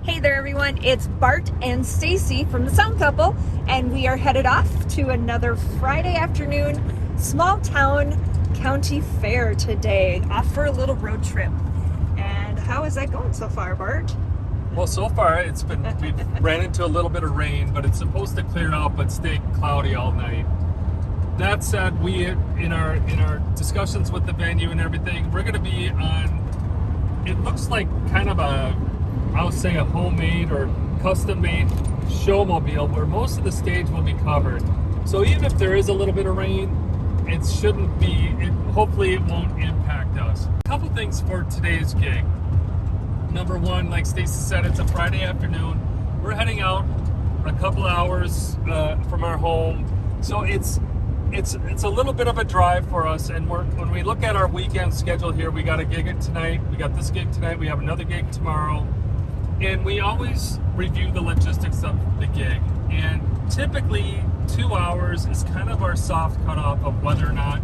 Hey there everyone, it's Bart and Stacy from the Sound Couple, and we are headed off to another Friday afternoon small town county fair today, off for a little road trip. And how is that going so far, Bart? Well, so far we've ran into a little bit of rain, but it's supposed to clear out but stay cloudy all night. That said, we in our discussions with the venue and everything, we're going to be on, it looks like kind of I'll say a homemade or custom-made showmobile where most of the stage will be covered. So even if there is a little bit of rain, it shouldn't be, hopefully it won't impact us. A couple things for today's gig. Number one, like Stacy said, it's a Friday afternoon. We're heading out a couple hours from our home. So it's a little bit of a drive for us, and when we look at our weekend schedule here, we got a gig tonight, we got this gig tonight, we have another gig tomorrow. And we always review the logistics of the gig. And typically 2 hours is kind of our soft cutoff of whether or not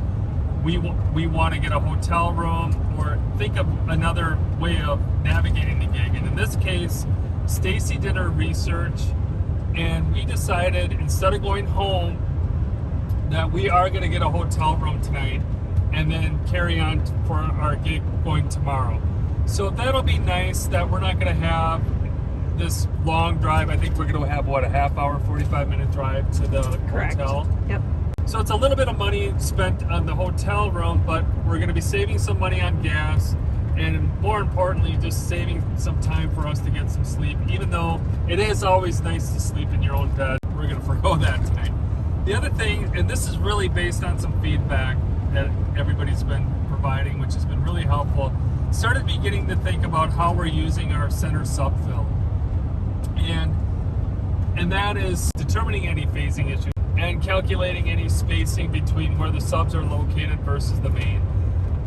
we want to get a hotel room or think of another way of navigating the gig. And in this case, Stacy did her research and we decided instead of going home that we are going to get a hotel room tonight and then carry on for our gig going tomorrow. So that'll be nice that we're not going to have this long drive. I think we're going to have, what, a half hour, 45-minute drive to the hotel? Yep. So it's a little bit of money spent on the hotel room, but we're going to be saving some money on gas and more importantly, just saving some time for us to get some sleep. Even though it is always nice to sleep in your own bed, we're going to forgo that tonight. The other thing, and this is really based on some feedback that everybody's been providing, which has been really helpful, started beginning to think about how we're using our center subfill. And that is determining any phasing issues and calculating any spacing between where the subs are located versus the main.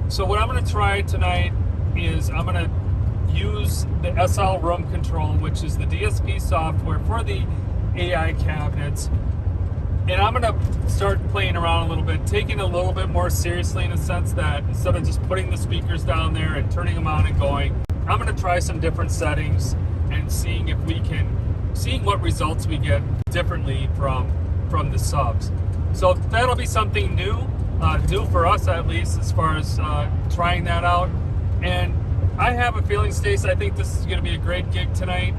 So what I'm going to try tonight is I'm going to use the SL Room Control, which is the DSP software for the AI cabinets. And I'm going to start playing around a little bit, taking it a little bit more seriously in a sense that instead of just putting the speakers down there and turning them on and going, I'm going to try some different settings and seeing what results we get differently from the subs. So that'll be something new for us at least, as far as trying that out. And I have a feeling, Stace, I think this is going to be a great gig tonight.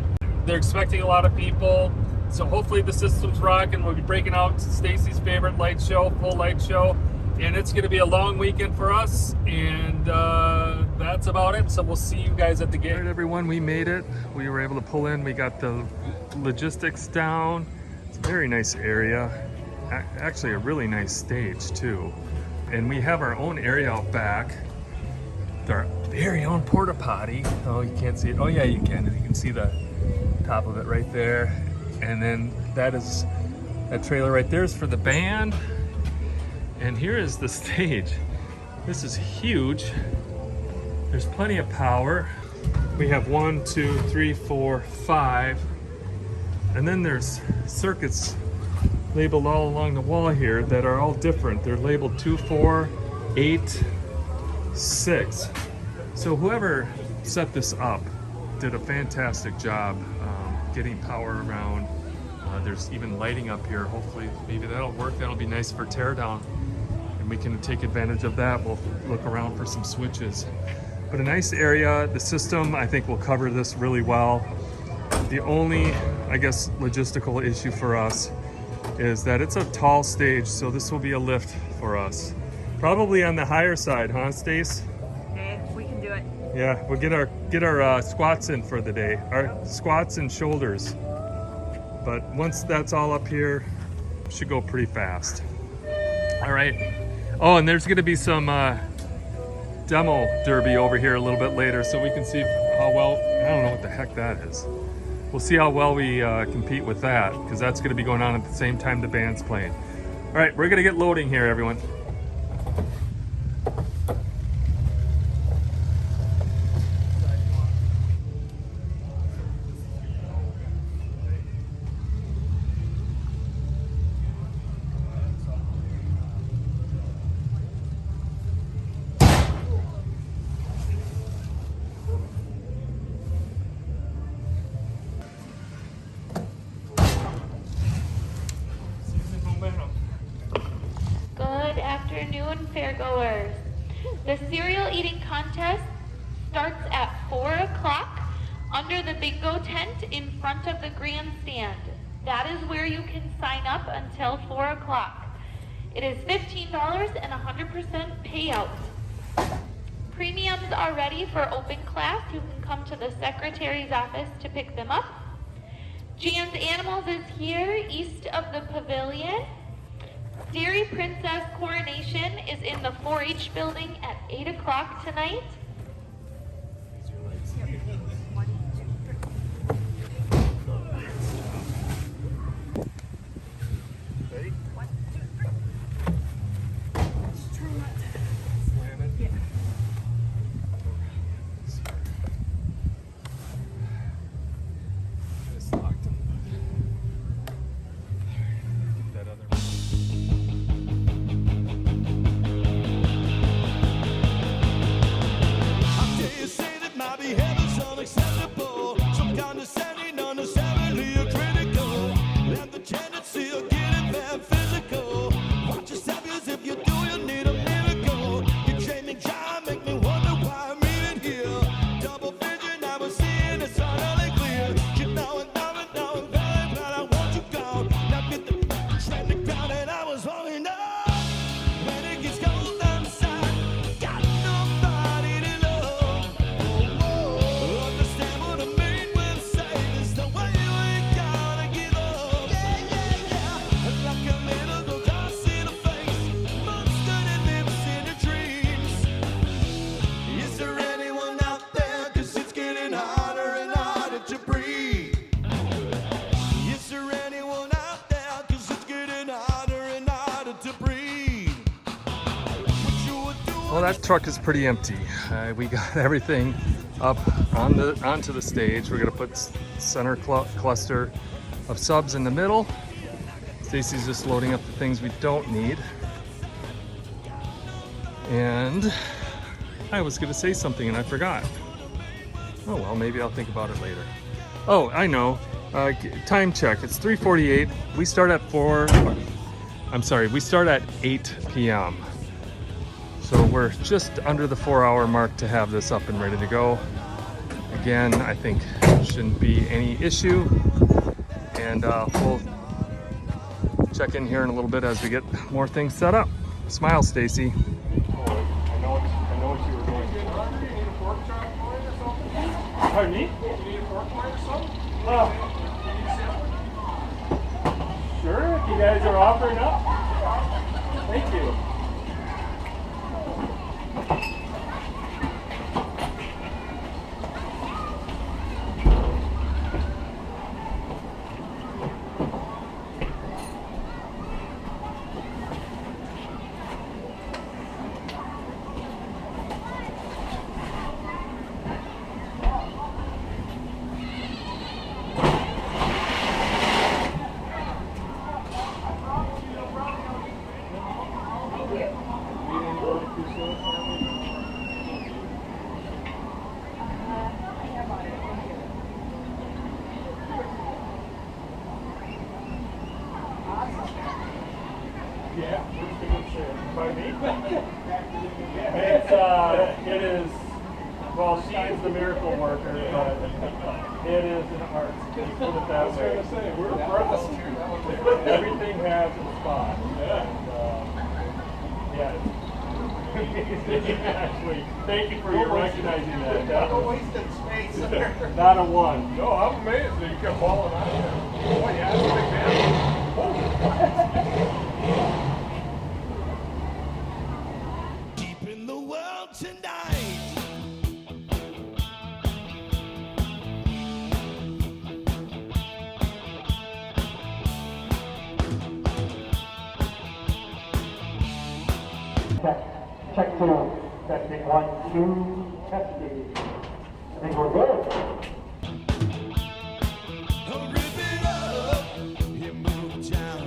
They're expecting a lot of people. So hopefully the system's rocking. We'll be breaking out Stacy's favorite light show, full light show. And it's going to be a long weekend for us. And that's about it. So we'll see you guys at the gig. All right, everyone, we made it. We were able to pull in. We got the logistics down. It's a very nice area. Actually, a really nice stage, too. And we have our own area out back. Our very own porta potty. Oh, you can't see it. Oh, yeah, you can. You can see the top of it right there. And then that trailer right there is for the band. And here is the stage. This is huge. There's plenty of power. We have 1, 2, 3, 4, 5. And then there's circuits labeled all along the wall here that are all different. They're labeled 2, 4, 8, 6. So whoever set this up did a fantastic job getting power around. There's even lighting up here. Hopefully, maybe that'll work. That'll be nice for teardown, and we can take advantage of that. We'll look around for some switches. But a nice area. The system, I think, will cover this really well. The only, I guess, logistical issue for us is that it's a tall stage, so this will be a lift for us. Probably on the higher side, huh, Stace? Okay, we can do it. Yeah, we'll get our squats in for the day. Our squats and shoulders. But once that's all up here, it should go pretty fast. All right. Oh, and there's gonna be some demo derby over here a little bit later, so we can see how well, I don't know what the heck that is. We'll see how well we compete with that, because that's gonna be going on at the same time the band's playing. All right, we're gonna get loading here, everyone. fairgoers. The cereal eating contest starts at 4 o'clock under the bingo tent in front of the grandstand. That is where you can sign up until 4 o'clock. It is $15 and 100% payout. Premiums are ready for open class. You can come to the secretary's office to pick them up. Jan's Animals is here east of the pavilion. Dairy Princess Coronation is in the 4-H building at 8 o'clock tonight. Ready? 1, 2, 3. Let's try not to slam it. Yeah. Just locked him. Get that other one. You say that my behavior's unacceptable, some condescending, unnecessarily critical, and the tendency of getting very physical. Watch yourself, as if you do, you need a miracle. You train me, try, make me wonder why I'm even here. Double vision, I was seeing it's utterly clear. You know it, know it, know it, very glad I want you gone. Now get the trend the ground, and I was falling up. When it gets cold outside, got nobody to love. Understand what I mean when I say this, the way you ain't gonna give up. Yeah, yeah, yeah. Like a little toss in the face, monster that lives in your dreams. Is there anyone out there? 'Cause it's getting harder and harder to breathe. Is there anyone out there? 'Cause it's getting harder and harder to breathe. What you were doing. Well, that truck is pretty empty. We got everything up onto the stage. We're gonna put center cluster of subs in the middle. Stacy's just loading up the things we don't need. And I was gonna say something and I forgot. Oh well, maybe I'll think about it later. Oh, I know. Time check. It's 3:48. We start at 4. I'm sorry. We start at 8 p.m. So we're just under the 4-hour mark to have this up and ready to go. Again, I think shouldn't be any issue. And we'll check in here in a little bit as we get more things set up. Smile, Stacy. I know what you were doing. You need a pork chop for it or something? Pardon me? You need a pork for it or something? Sure, if you guys are offering up. Thank you. Yeah. Pardon me? It is, well, she is the miracle worker, but it is an art. Let's put it I that was way. going to say, we're impressed. Everything has its spot. Yeah. Actually, thank you for your recognizing that. wasted space. Not a one. No, I'm amazed that you kept falling out here. Boy, yeah, that's a big man. Deep in the world tonight. Check 2, testing 1, 2, testing. I think we're good. Rip it up, you move down.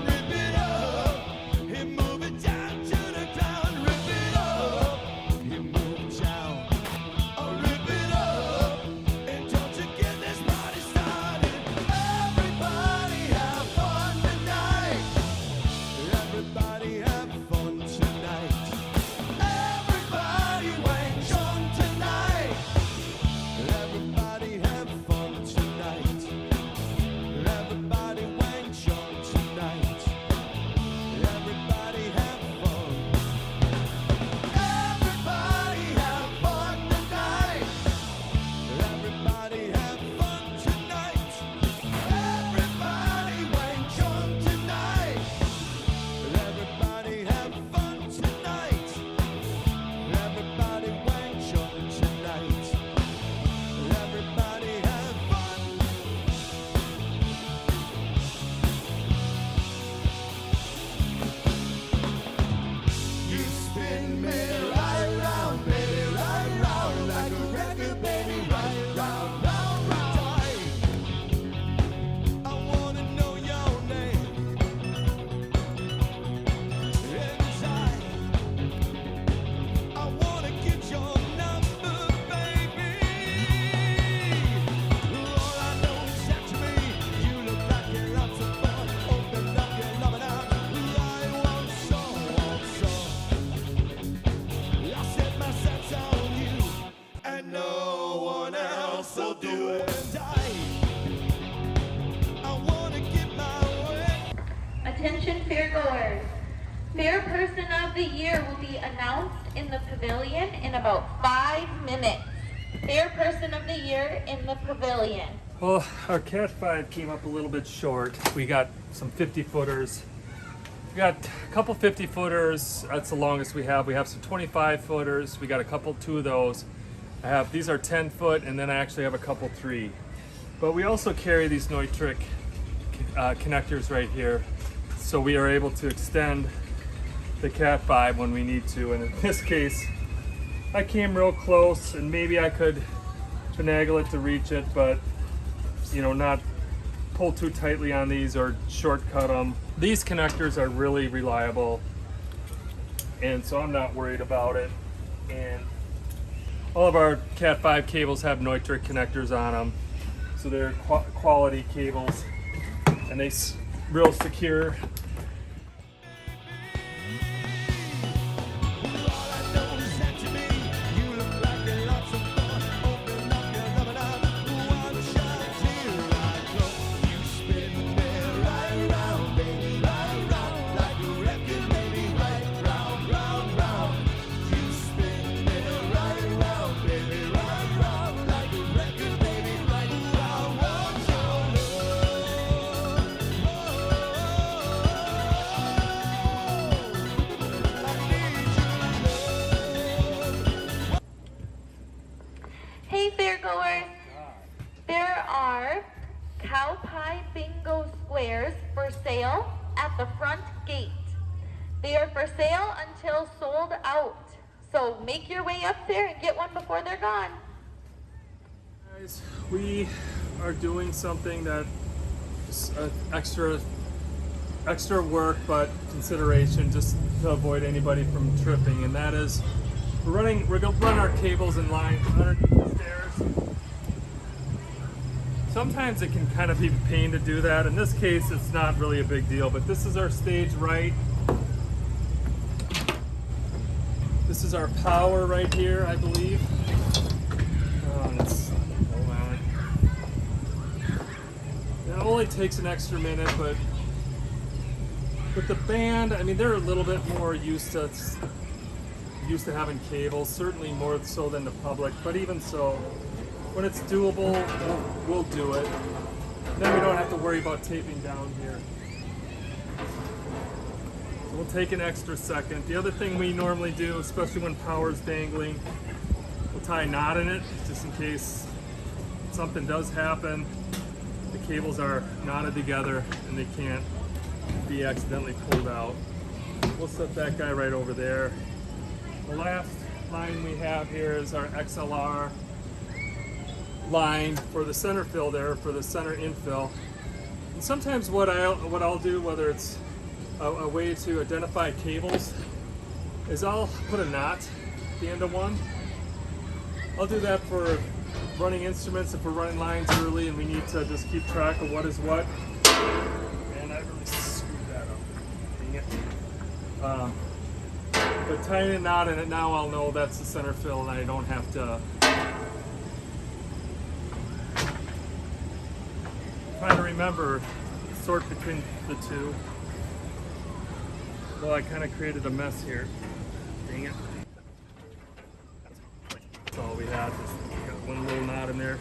Rip it up, you move it down to the ground. Rip it up, you move down. Rip it up, and don't you get this party started. Everybody have fun tonight. Everybody have fun tonight. and I wanna get my way. Attention fairgoers. Fair Person of the Year will be announced in the pavilion in about 5 minutes. Fair Person of the Year in the pavilion. Well, our Cat 5 came up a little bit short. We got some 50 footers. We got a couple 50 footers. That's the longest we have. We have some 25 footers. We got two of those. These are 10 foot, and then I actually have a couple 3. But we also carry these Neutrik connectors right here. So we are able to extend the Cat 5 when we need to. And in this case, I came real close, and maybe I could finagle it to reach it, but you know, not pull too tightly on these or shortcut them. These connectors are really reliable, and so I'm not worried about it. And all of our Cat 5 cables have Neutrik connectors on them, so they're quality cables, and they real secure. Hey fairgoers, there are cow pie bingo squares for sale at the front gate. They are for sale until sold out. So make your way up there and get one before they're gone. Guys, we are doing something that is extra work, but consideration just to avoid anybody from tripping, and that is we're gonna run our cables in line underneath the stairs. Sometimes it can kind of be a pain to do that. In this case, it's not really a big deal, but this is our stage right. This is our power right here, I believe. Hold on. It only takes an extra minute, but with the band, I mean, they're a little bit more used to having cables, certainly more so than the public, but even so, when it's doable, we'll do it. Then we don't have to worry about taping down here. So we'll take an extra second. The other thing we normally do, especially when power's dangling, we'll tie a knot in it, just in case something does happen. The cables are knotted together and they can't be accidentally pulled out. We'll set that guy right over there. The last line we have here is our XLR line for the center fill there, for the center infill. And sometimes what I'll do, whether it's a way to identify cables, is I'll put a knot at the end of one. I'll do that for running instruments if we're running lines early and we need to just keep track of what is what. And I really screwed that up. Dang it. But tying a knot in it, now I'll know that's the center fill and I don't have to try to remember, sort between the two. Well, I kind of created a mess here. Dang it. That's all we had. Just got one little knot in there.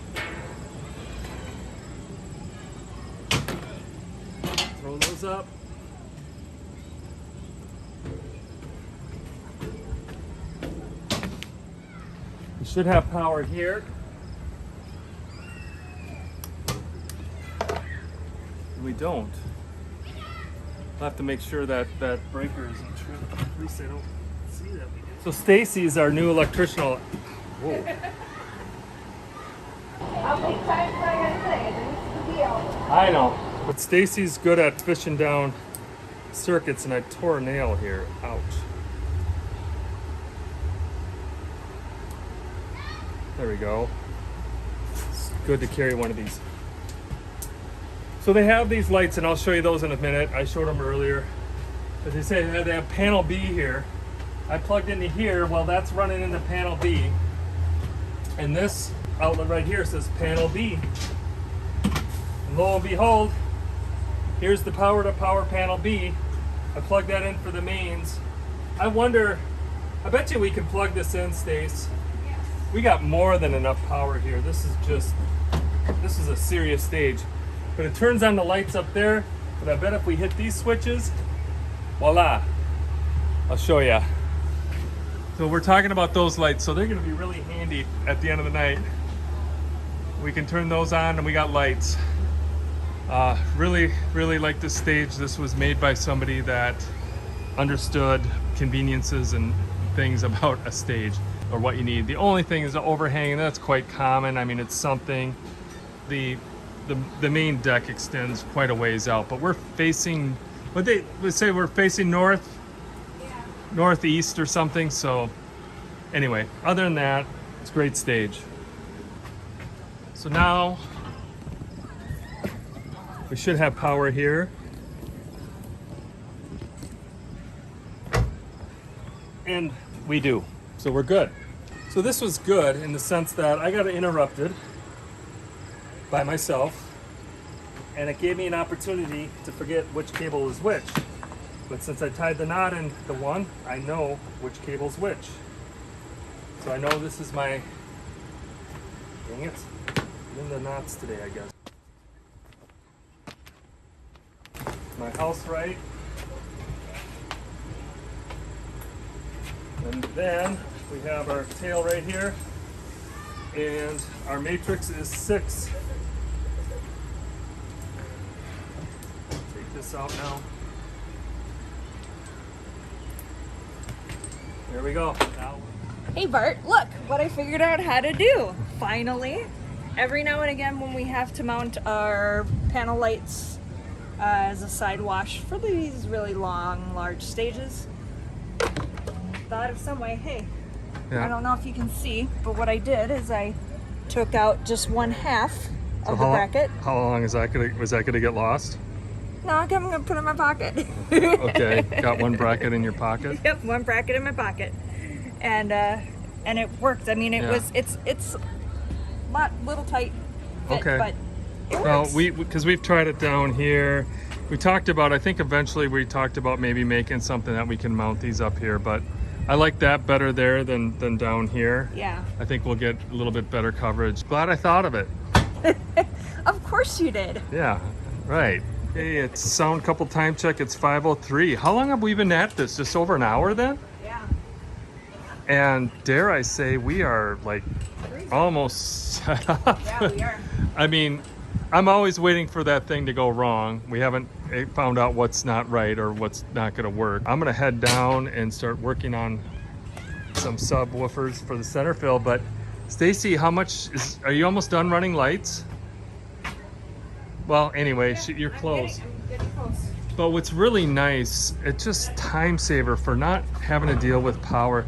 Throw those up. We should have power here. We don't. I'll have to make sure that that breaker isn't true. At least I don't see that. So Stacy's our new electrician. Whoa. How many times am I gonna say? This is the deal. I know. But Stacy's good at fishing down circuits, and I tore a nail here. Ouch. There we go. It's good to carry one of these. So they have these lights, and I'll show you those in a minute. I showed them earlier. As they say, they have panel B here. I plugged into here. Well, that's running into panel B. And this outlet right here says panel B. And lo and behold, here's the power to power panel B. I plug that in for the mains. I bet you we can plug this in, Stace. We got more than enough power here. This is a serious stage. But it turns on the lights up there, but I bet if we hit these switches, voila. I'll show you. So we're talking about those lights, so they're gonna be really handy at the end of the night. We can turn those on and we got lights. Really like this stage. This was made by somebody that understood conveniences and things about a stage or what you need. The only thing is the overhang, and that's quite common. I mean, it's something. The main deck extends quite a ways out, but we're facing, let's say we're facing northeast or something. So anyway, other than that, it's a great stage. So now we should have power here. And we do. So we're good. So this was good in the sense that I got interrupted by myself, and it gave me an opportunity to forget which cable is which. But since I tied the knot in the one, I know which cable's which. So I know this is my, dang it, I'm in the knots today, I guess. My house right. And then we have our tail right here, and our matrix is 6. Take this out now. There we go. Now. Hey Bart, look what I figured out how to do. Finally, every now and again when we have to mount our panel lights as a side wash for these really long, large stages, thought of some way. Hey, I don't know if you can see, but what I did is I took out just 1/2 of the bracket. How long was that gonna get lost? No, I'm gonna put it in my pocket. Okay, got one bracket in your pocket. Yep, one bracket in my pocket, and it worked. I mean, it's little tight fit, Okay. but it Well, works. because we've tried it down here. We talked about, I think eventually we talked about maybe making something that we can mount these up here, but I like that better there than down here. Yeah. I think we'll get a little bit better coverage. Glad I thought of it. Of course you did. Yeah, right. Hey, it's sound couple time check. It's 5:03. How long have we been at this? Just over an hour then? Yeah. And dare I say, we are like almost set up. Yeah, we are. I mean, I'm always waiting for that thing to go wrong. We haven't found out what's not right or what's not going to work. I'm going to head down and start working on some subwoofers for the center fill. But Stacy, are you almost done running lights? Well, anyway, you're close. I'm getting close. But what's really nice, it's just time saver for not having to deal with power.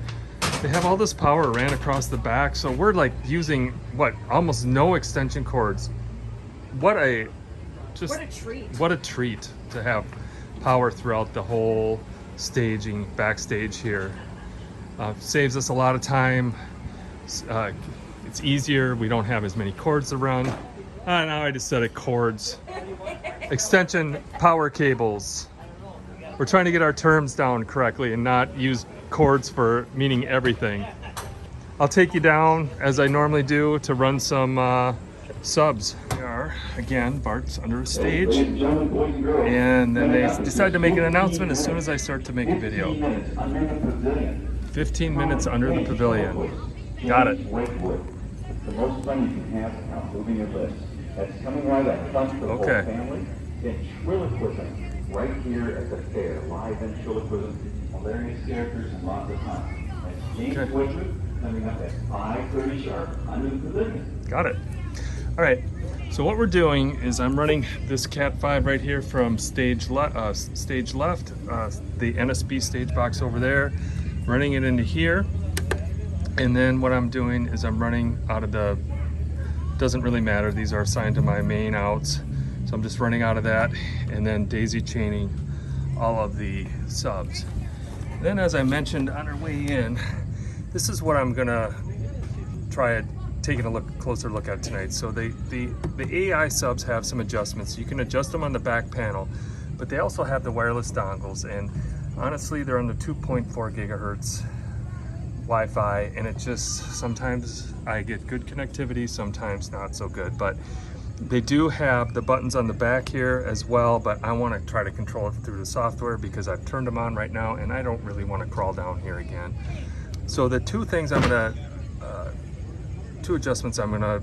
They have all this power ran across the back, so we're like using almost no extension cords. What a treat. What a treat to have power throughout the whole backstage here. Saves us a lot of time. It's easier. We don't have as many cords to run. Now I just said it, cords. Extension power cables. We're trying to get our terms down correctly and not use cords for meaning everything. I'll take you down as I normally do to run some subs. We are, again, Bart's under a stage. And then they decide to make an announcement as soon as I start to make a video. 15 minutes under the pavilion. Got it. The most fun you can have without moving your lips. That's coming right up front for the whole family. Ventriloquism, right here at the fair. Live ventriloquism, hilarious characters and lots of fun. That's James Woodruff coming up at 5:30 sharp under the pavilion. Got it. All right. So what we're doing is I'm running this Cat 5 right here from stage left, the NSB stage box over there, running it into here. And then what I'm doing is I'm running out of the, doesn't really matter, these are assigned to my main outs. So I'm just running out of that and then daisy chaining all of the subs. Then as I mentioned on our way in, this is what I'm gonna try taking a closer look at tonight. So the AI subs have some adjustments. You can adjust them on the back panel, but they also have the wireless dongles, and honestly they're on the 2.4 gigahertz Wi-Fi, and it just, sometimes I get good connectivity, sometimes not so good. But they do have the buttons on the back here as well, but I want to try to control it through the software because I've turned them on right now and I don't really want to crawl down here again. So the two things I'm gonna, two adjustments I'm gonna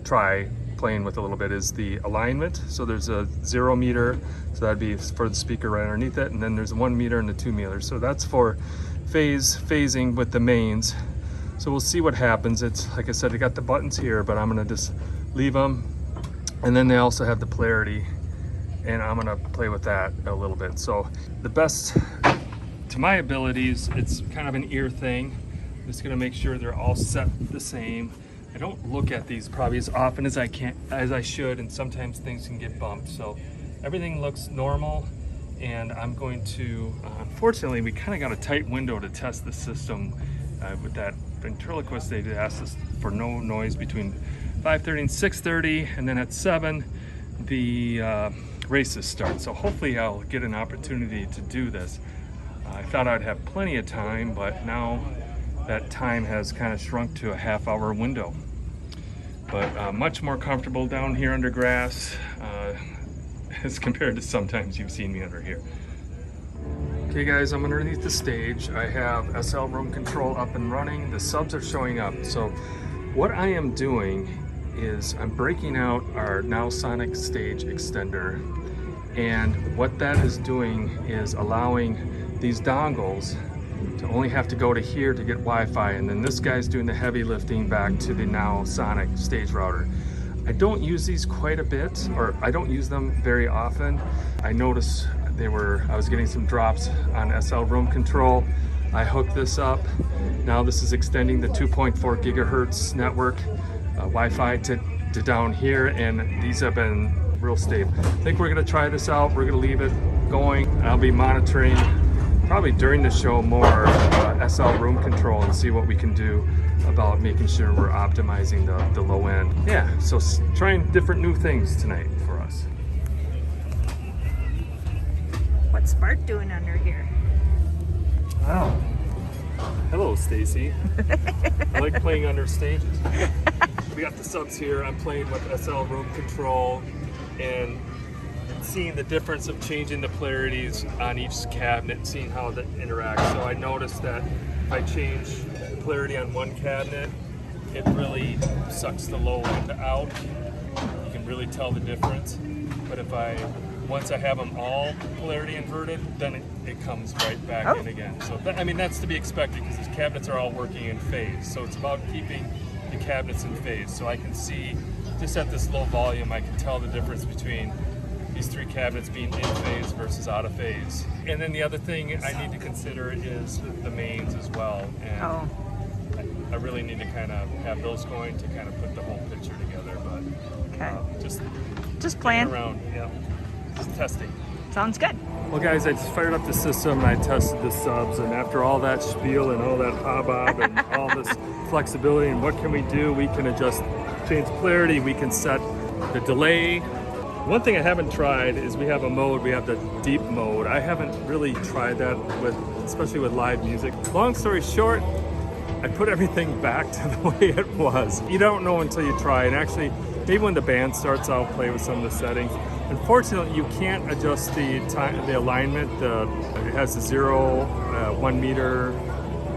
try playing with a little bit is the alignment. So there's a 0 meter, so that'd be for the speaker right underneath it, and then there's a 1 meter and a 2 meter. So that's for phasing with the mains. So we'll see what happens. It's like I said, I got the buttons here, but I'm gonna just leave them. And then they also have the polarity, and I'm gonna play with that a little bit. So the best, to my abilities, it's kind of an ear thing. I'm just gonna make sure they're all set the same. I don't look at these probably as often as I should, and sometimes things can get bumped. So everything looks normal, and I'm going to, unfortunately, we kind of got a tight window to test the system with that ventriloquist. They asked us for no noise between 5:30 and 6:30, and then at 7 the races start. So hopefully I'll get an opportunity to do this. I thought I'd have plenty of time, but now that time has kind of shrunk to a half-hour window. But much more comfortable down here under grass as compared to sometimes you've seen me under here. Okay guys, I'm underneath the stage. I have SL room control up and running. The subs are showing up. So what I am doing is I'm breaking out our Now Sonic stage extender. And what that is doing is allowing these dongles to only have to go to here to get Wi-Fi. And then this guy's doing the heavy lifting back to the Now Sonic stage router. I don't use these quite a bit, or I don't use them very often. I noticed I was getting some drops on SL room control. I hooked this up. Now this is extending the 2.4 gigahertz network Wi-Fi to down here, and these have been real stable. I think we're gonna try this out. We're gonna leave it going. I'll be monitoring probably during the show more SL room control and see what we can do about making sure we're optimizing the low end. Yeah, so trying different new things tonight for us. What's Bart doing under here? Wow. Hello, Stacy. I like playing under stages. We got the subs here. I'm playing with SL room control and seeing the difference of changing the polarities on each cabinet, seeing how that interacts. So I noticed that if I change polarity on one cabinet, it really sucks the low end out. You can really tell the difference. But once I have them all polarity inverted, then it comes right back in again. So I mean, that's to be expected because these cabinets are all working in phase. So it's about keeping the cabinets in phase. So I can see, just at this low volume, I can tell the difference between these three cabinets being in phase versus out of phase. And then the other thing I need to consider is the mains as well. And I really need to kind of have those going to kind of put the whole picture together. But just playing around, yeah. Just testing. Sounds good. Well guys, I just fired up the system and I tested the subs, and after all that spiel and all that hubbub and all this flexibility and what can we do, we can change polarity, we can set the delay. One thing I haven't tried is we have the deep mode. I haven't really tried that especially with live music. Long story short, I put everything back to the way it was. You don't know until you try, and actually, maybe when the band starts, I'll play with some of the settings. Unfortunately, you can't adjust the alignment. It has a 0, 1 meter,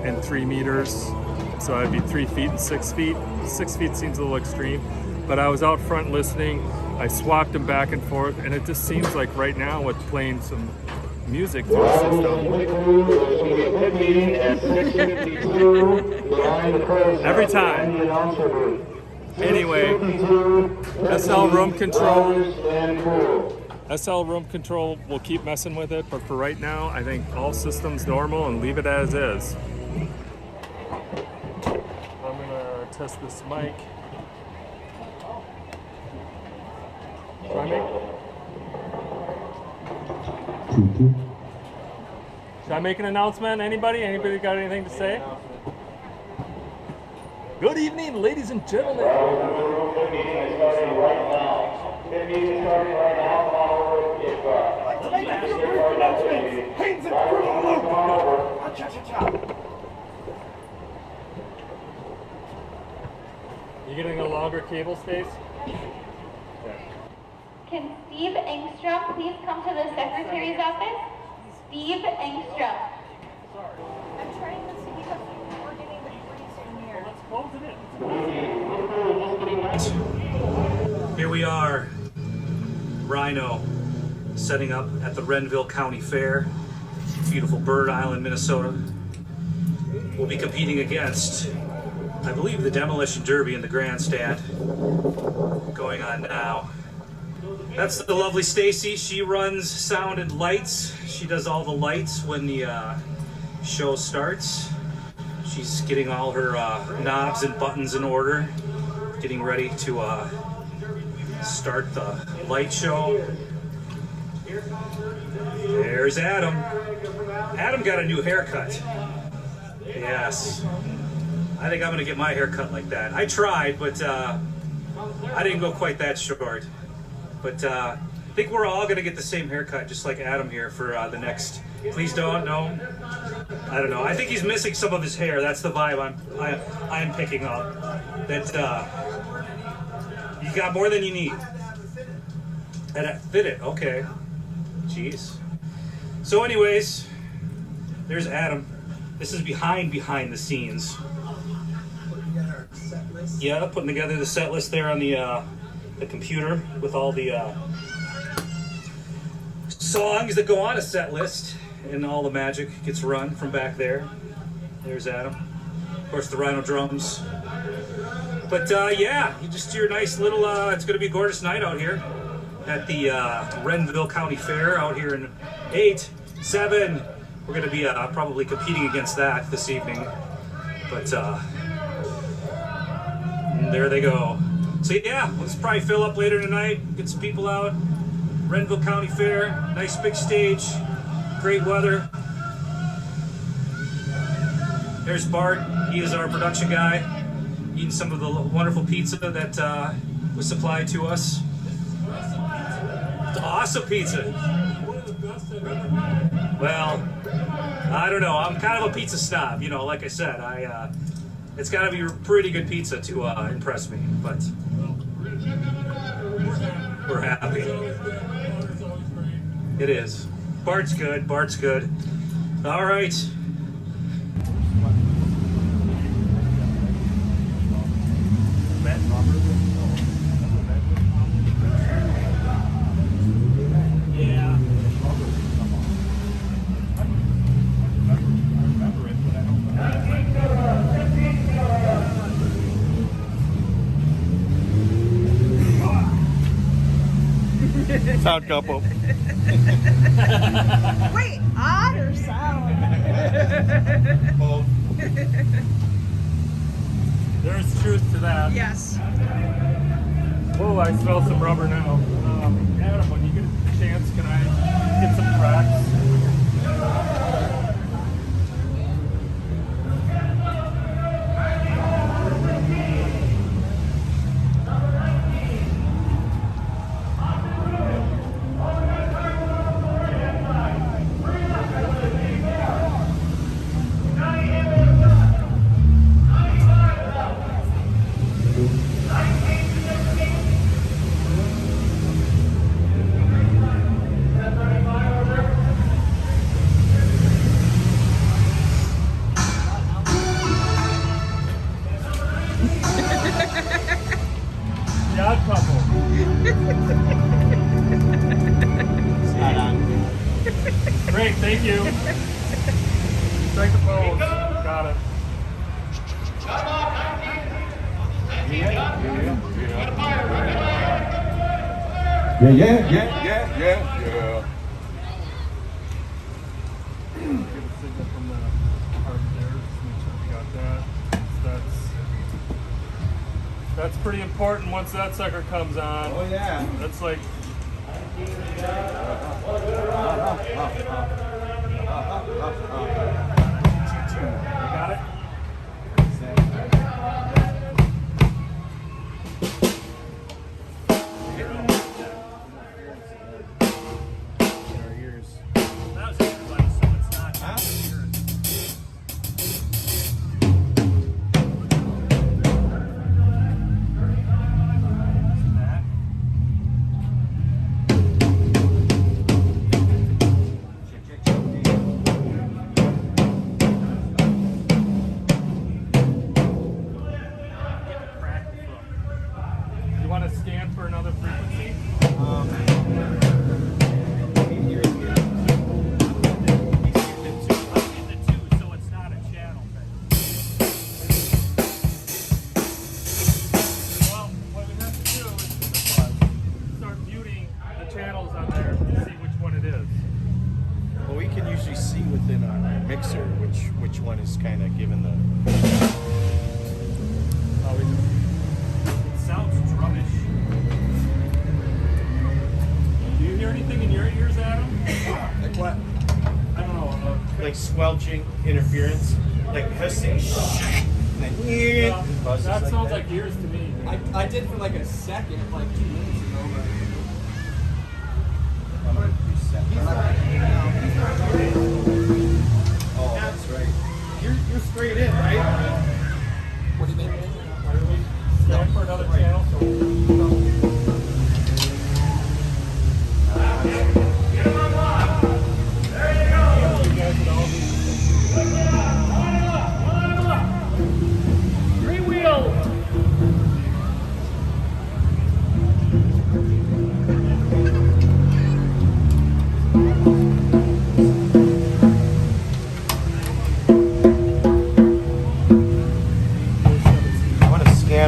and 3 meters. So that'd be 3 feet and 6 feet. 6 feet seems a little extreme, but I was out front listening. I swapped them back and forth, and it just seems like right now with playing some music through the system. Every time. Anyway, SL room control, we'll keep messing with it, but for right now, I think all systems normal and leave it as is. I'm gonna test this mic. Should I make an announcement? Anybody got anything to say? Good evening, ladies and gentlemen. The meeting is starting right now. The meeting is starting right now. Come on over if Hands and crew all over. You getting a longer cable space? Can Steve Engstrom please come to the secretary's office? Steve Engstrom. I'm trying to see because we're getting the freeze in here. Here we are, Rhino, setting up at the Renville County Fair, beautiful Bird Island, Minnesota. We'll be competing against, I believe, the Demolition Derby in the grandstand going on now. That's the lovely Stacy. She runs sound and lights. She does all the lights when the show starts. She's getting all her knobs and buttons in order, getting ready to start the light show. There's Adam. Adam got a new haircut. Yes. I think I'm gonna get my hair cut like that. I tried, but I didn't go quite that short. But I think we're all gonna get the same haircut, just like Adam here for the next. Please don't. No. I don't know. I think he's missing some of his hair. That's the vibe I'm picking up. That you got more than you need. And fit it. Okay. Jeez. So, anyways, there's Adam. This is behind the scenes. Yeah, putting together the set list there on the computer with all the songs that go on a set list, and all the magic gets run from back there. There's Adam. Of course, the Rhino drums. But yeah, you just your nice little. It's going to be a gorgeous night out here at the Renville County Fair out here in 8-7. We're going to be probably competing against that this evening. But there they go. So yeah, let's probably fill up later tonight, get some people out. Renville County Fair, nice big stage, great weather. There's Bart, he is our production guy, eating some of the wonderful pizza that was supplied to us. It's awesome pizza. Well, I don't know, I'm kind of a pizza snob, you know, like I said, it's gotta be pretty good pizza to impress me, but we're happy. It is. Bart's good. Bart's good. All right. Yeah. Sound couple. Wait, odd or sound? Both. There's truth to that. Yes. Whoa, I smell some rubber now. Adam, when you get a chance, can I get some tracks? Great, thank you. Strike the pose. Got it. Yeah. Get a signal from the card there. Just make sure we got that. That's pretty important once that sucker comes on. Oh yeah. That's like. You got it? want to scan for another frequency? Mixer, which one is kind of given the. It sounds drummish. Do you hear anything in your ears, Adam? Like what? I don't know. Like squelching, interference, like hissing. That sounds like ears to me. I did for like a second, like 2 minutes ago. Oh, that's right. You're straight in, right? What do you mean? Scan for another channel.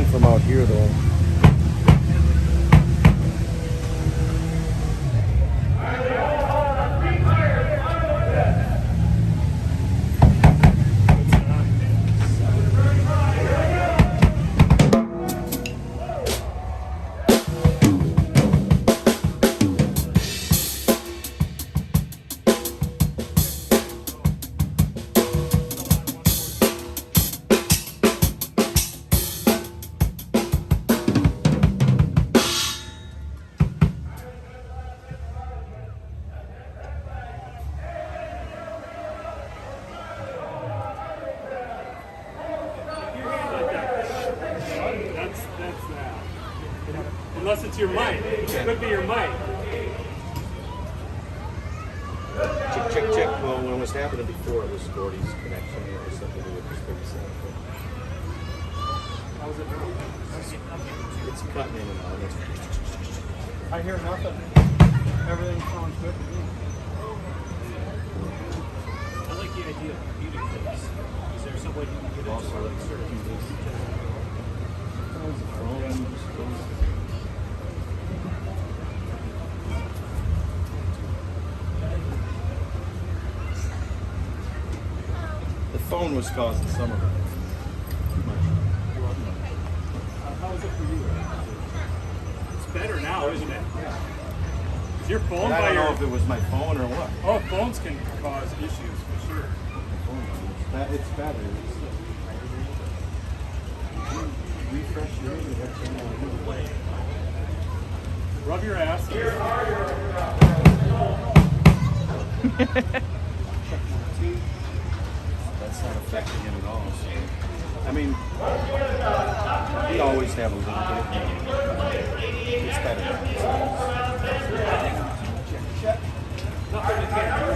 From out here though. Unless it's your mic. It could be your mic. Check, check, check. Well, when it was happening before, it was Gordy's connection. It was something to do with this 37. How's it now? It's cutting in and out. I hear nothing. Everything sounds good to me. I like the idea of muting things. Is there some way you can get also like certain things? The phone was causing some of it. How is it for you? It's better now, isn't it? Is your phone I don't know if it was my phone or what. Oh, phones can cause issues for sure. It's better. Refresh your play. Rub your ass. That's not affecting him at all. So, I mean, we always have a little bit. It's better. Nothing you can't do.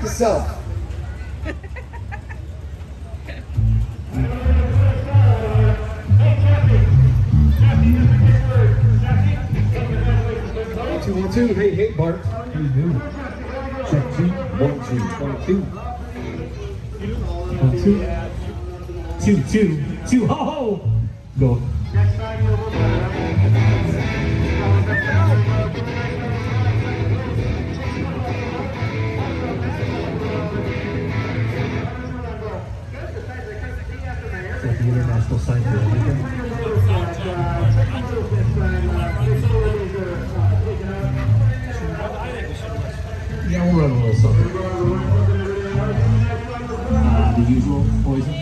Track yourself. One, two. Hey, Bart. How you doing? Check 2, 1, 2, 1, 2. 1, 2. 2, 2, 2. Ho ho. Go. Is that the international sign for everything? Yeah, we'll run a little something. The usual poison.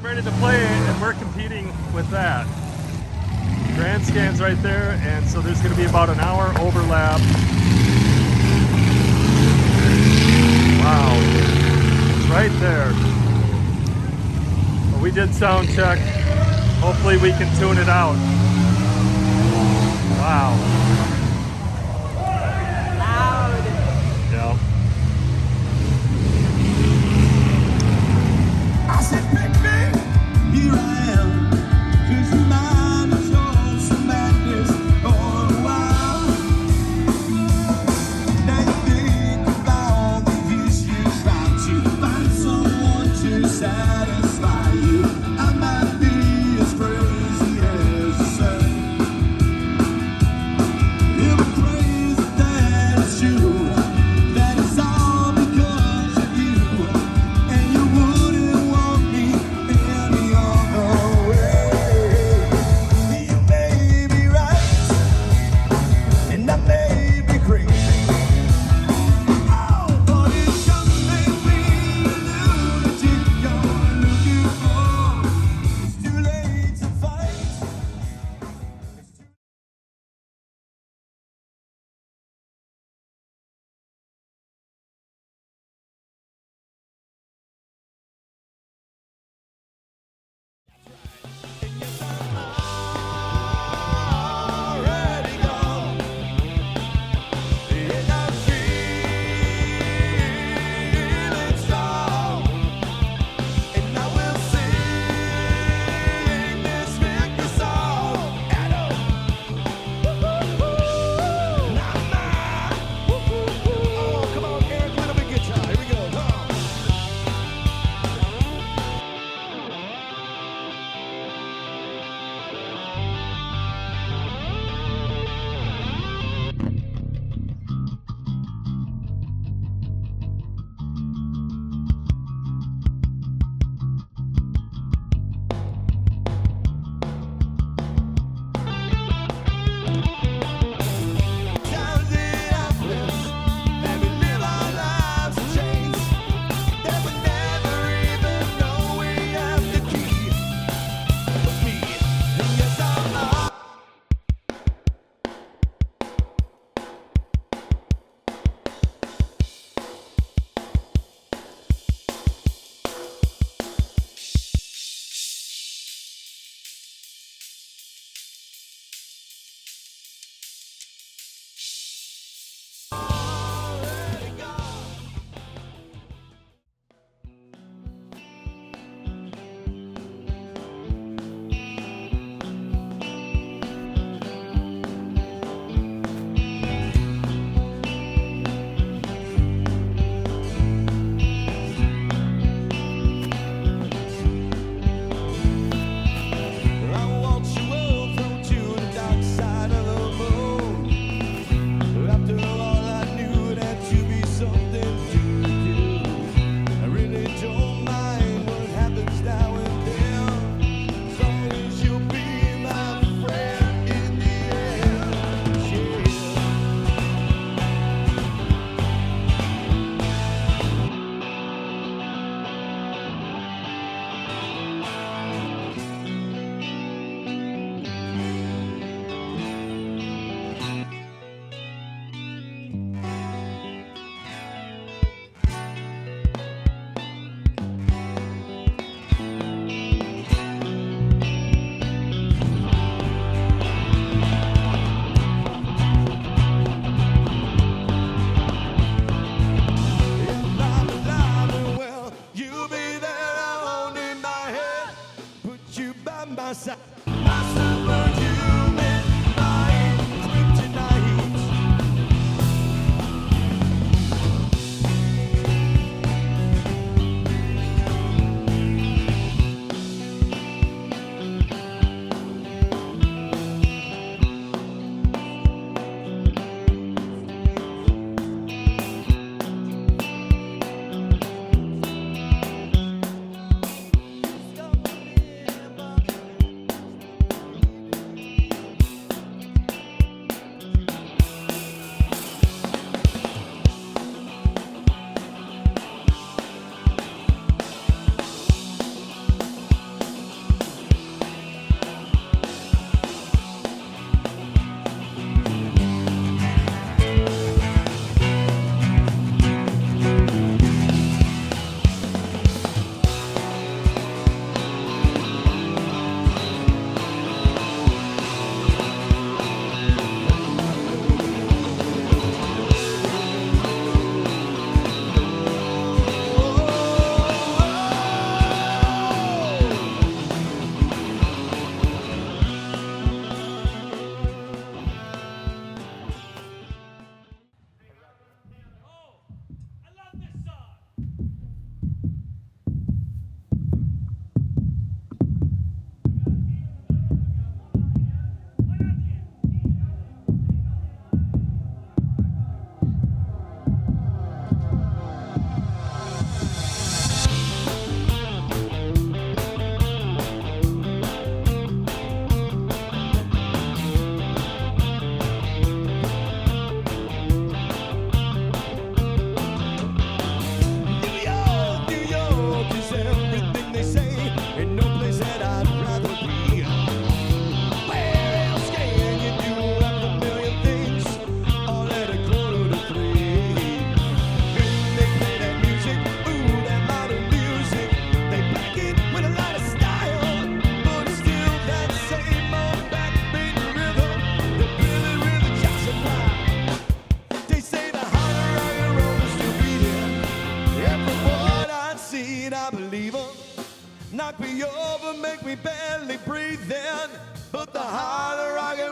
Ready to play, and we're competing with that. Grand Scan's right there, and so there's going to be about an hour overlap. Wow, it's right there. But we did sound check. Hopefully we can tune it out. Wow. Loud. Yeah. I said, baby, here I am, 'cause your mind is on some madness all the while. Now you think about the issues, trying to find someone to satisfy you. I might be as crazy as the sun.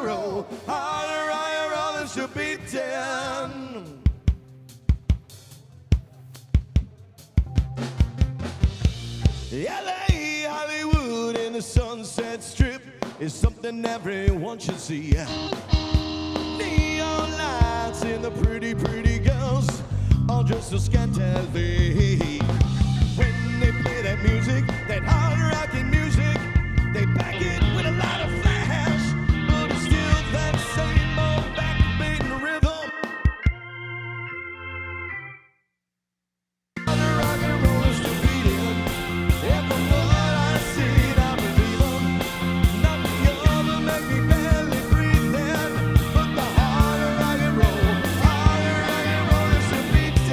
and roll. Harder, higher, all this should be done. LA, Hollywood, and the Sunset Strip is something everyone should see. Neon lights and the pretty, pretty girls, all just as scant as they. When they play that music, that hard rockin' music, they back it with a lot of flash, but it's still that same old backbeat rhythm. Harder rock and roll is still beating, and from what I see, I believe 'em. Nothing ever make me barely breathe in, but the harder rock and roll is still beating.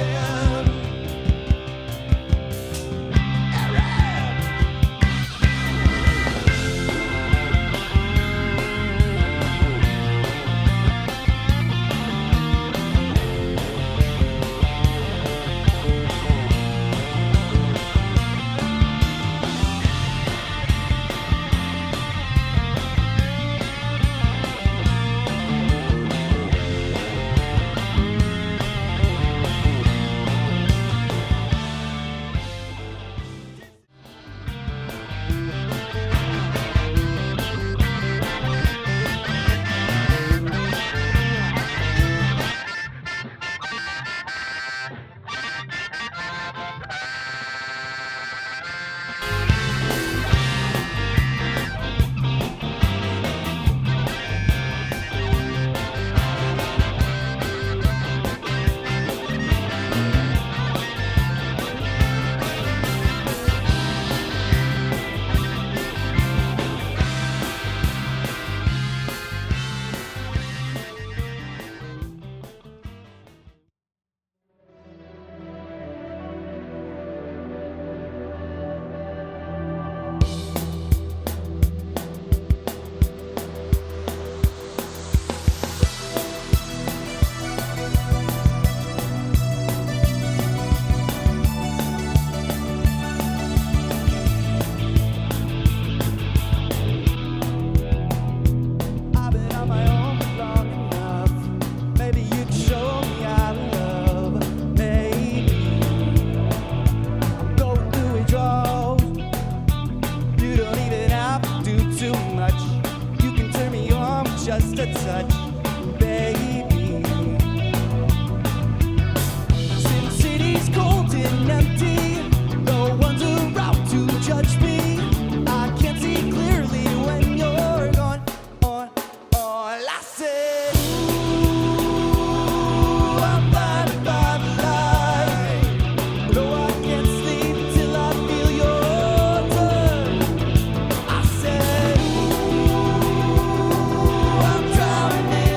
I've been on my own for long enough. Maybe you can show me how to love. Maybe I'm going through withdrawals. You don't even have to do too much. You can turn me on with just a touch, baby. Sin City's cold and empty. No one's around to judge me. I can't see clearly when you're gone. I said, ooh, I'm blinded by the light. No, I can't sleep till I feel your touch. I said, ooh, I'm drowning in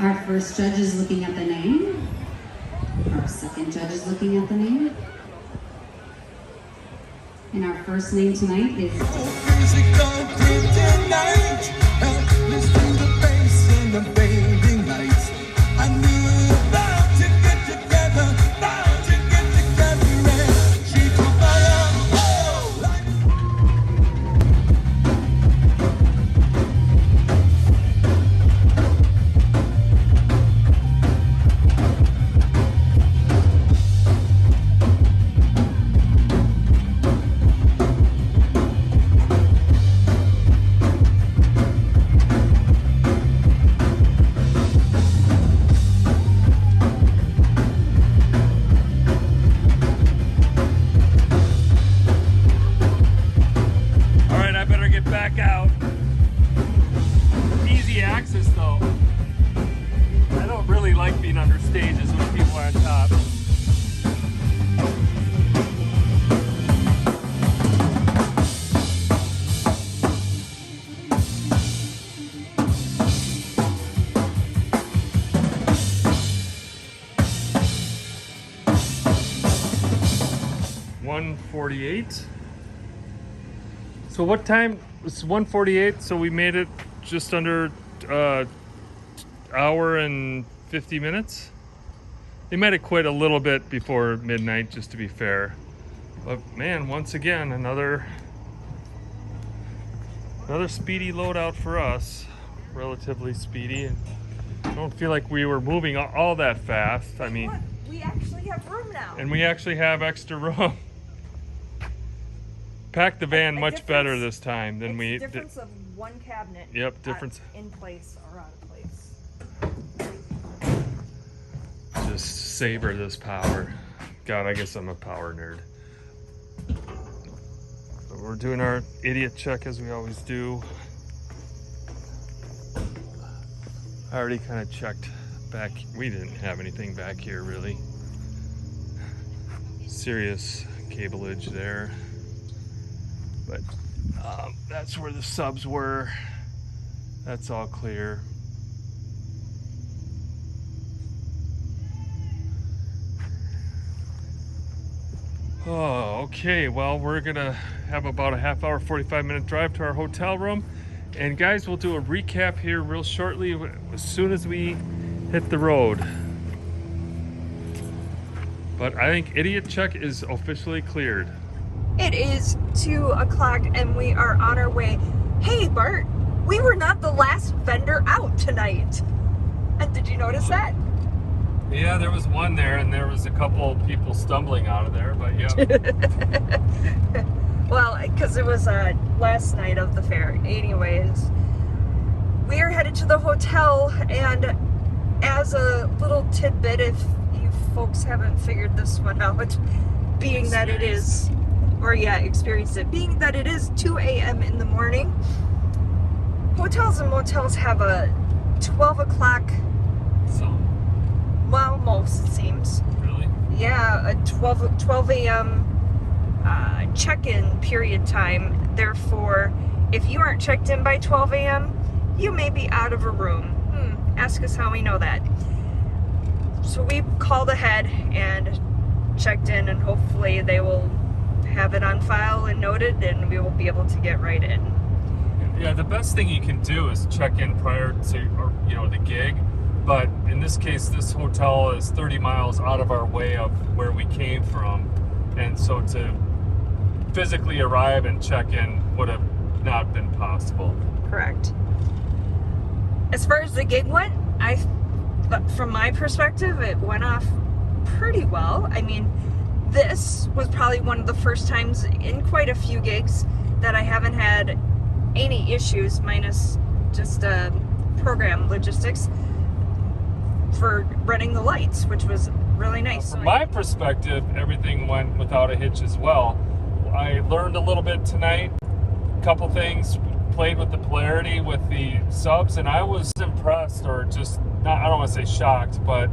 Our first judge is looking at the name. Our second judge is looking at the name. And our first name tonight is... back out. Easy access though. I don't really like being under stages when people are on top. .148. So what time? It's 1:48. So we made it just under hour and 50 minutes. They might have quit a little bit before midnight, just to be fair. But man, once again, another speedy loadout for us. Relatively speedy. I don't feel like we were moving all that fast. I mean, we actually have room now. And we actually have extra room. Packed the van much better this time than we did. Difference of one cabinet. Yep, difference. In place or out of place. Just savor this power. God, I guess I'm a power nerd. So we're doing our idiot check as we always do. I already kind of checked back. We didn't have anything back here really. Serious cableage there. But that's where the subs were. That's all clear. Oh, okay. Well, we're gonna have about a half hour, 45-minute drive to our hotel room. And guys, we'll do a recap here real shortly as soon as we hit the road. But I think idiot check is officially cleared. It is 2 o'clock and we are on our way. Hey Bart, we were not the last vendor out tonight. And did you notice that? Yeah, there was one there and there was a couple people stumbling out of there, but yeah. Well, because it was last night of the fair. Anyways, we are headed to the hotel, and as a little tidbit, if you folks haven't figured this one out, being that it is... or experienced it, being that it is 2 a.m. in the morning. Hotels and motels have a 12 o'clock, well, most it seems. Really? Yeah, a 12 a.m. Check-in period time. Therefore, if you aren't checked in by 12 a.m., you may be out of a room. Ask us how we know that. So we called ahead and checked in, and hopefully they will have it on file and noted, and we will be able to get right in. Yeah, the best thing you can do is check in prior to the gig. But in this case, this hotel is 30 miles out of our way of where we came from, and so to physically arrive and check in would have not been possible. Correct. As far as the gig went, from my perspective, it went off pretty well. I mean, this was probably one of the first times in quite a few gigs that I haven't had any issues, minus just program logistics, for running the lights, which was really nice. From my perspective, everything went without a hitch as well. I learned a little bit tonight, a couple things, played with the polarity with the subs, and I was impressed, or just, I don't want to say shocked, but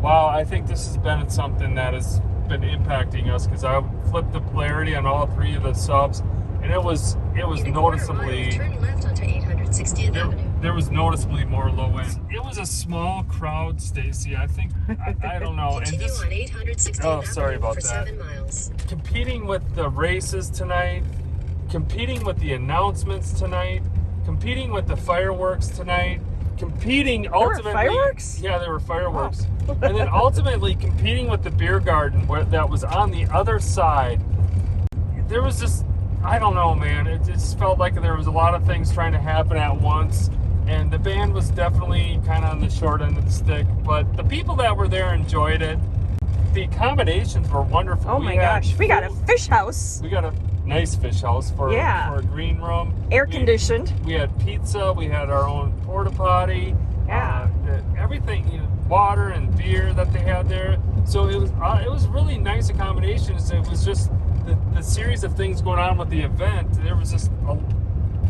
wow, I think this has been something that has been impacting us, because I flipped the polarity on all 3 of the subs, and it was noticeably, turn left onto 860th Avenue. there was noticeably more low end. It was a small crowd, Stacy. I think I don't know. And this, oh, sorry about that. Competing with the races tonight, competing with the announcements tonight, competing with the fireworks tonight, competing ultimately. There were fireworks? Yeah, there were fireworks. And then ultimately competing with the beer garden that was on the other side. There was just, I don't know, man. It just felt like there was a lot of things trying to happen at once. And the band was definitely kind of on the short end of the stick. But the people that were there enjoyed it. The accommodations were wonderful. Oh my gosh. We got a fish house. We got a nice fish house for a green room. Air conditioned. We had pizza. We had our own porta potty. Yeah. Everything, water and beer that they had there. So it was really nice accommodations. It was just the series of things going on with the event. There was just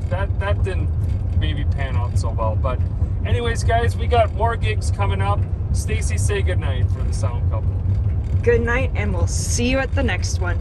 that didn't maybe pan out so well. But anyways, guys, we got more gigs coming up. Stacy, say goodnight for the Sound Couple. Good night, and we'll see you at the next one.